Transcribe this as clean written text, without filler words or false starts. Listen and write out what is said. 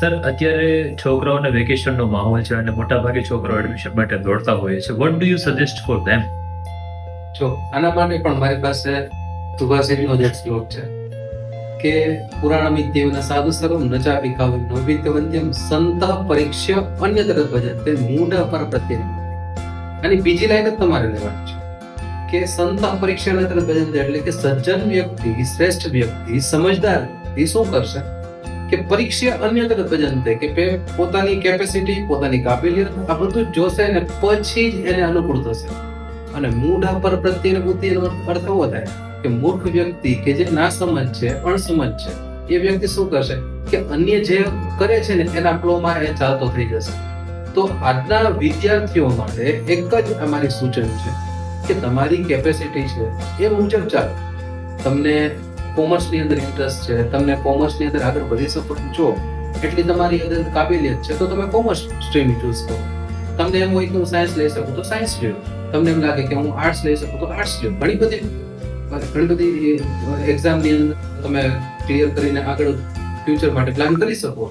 Sir, અત્યારે છોકરાઓને વેકેશનનો માહોલ છે અને મોટાભાગે છોકરાઓ એડમિશન માટે દોડતા હોય છે. What do you suggest for them? જો આના માટે પણ મારી પાસે સુભાષિતનો જ એક શ્લોક છે કે પુરાણમિત્યેન સાધુ સર્વમ ન ચાપી કાવ્યમ નોભિત્યવંત્યમ સંતઃ પરીક્ષ્ય અન્યત્ર ભજતે મૂઢ પર પ્રત્યે. અને બીજી લાઈન જ તમારે લેવાની છે કે સંતઃ પરીક્ષ્ય અન્યત્ર ભજતે, એટલે કે સજ્જન વ્યક્તિ, શ્રેષ્ઠ વ્યક્તિ, સમજદાર વ્યક્તિ શું કરશે કે પરીક્ષા અન્યત્ર ભજનતે, કે પોતાની કેપેસિટી, પોતાની કાબિલિયત આ બધું જોશે ને પછી જ એને અનુકૂળ થશે. અને મૂઢ પર પ્રત્યેની બુદ્ધિનો અર્થ એવો થાય કે મૂર્ખ વ્યક્તિ કે જે ના સમજ છે, અણસમજ છે, એ વ્યક્તિ શું કરશે કે અન્ય જે કરે છે ને એના ફ્લોમાં એ ચાલતો થઈ જશે. તો આજના વિદ્યાર્થીઓ માટે એક જ અમારી સૂચન છે કે તમારી કેપેસિટી છે એ મુજબ ચાલો. તમને કોમર્સની અંદર ઇન્ટરેસ્ટ છે, તમને કોમર્સની અંદર આગળ વધી શકો છો, એટલી તમારી અંદર કાબિલિયત છે, તો તમે કોમર્સ સ્ટ્રીમ ચૂઝ કરો. તમને એમ હોય કે હું સાયન્સ લઈ શકું તો સાયન્સ લ્યો. તમને એમ લાગે કે હું આર્ટ્સ લઈ શકું તો આર્ટ્સ લ્યો. ઘણી બધી એક્ઝામની અંદર તમે ક્લિયર કરીને આગળ ફ્યુચર માટે પ્લાન કરી શકો.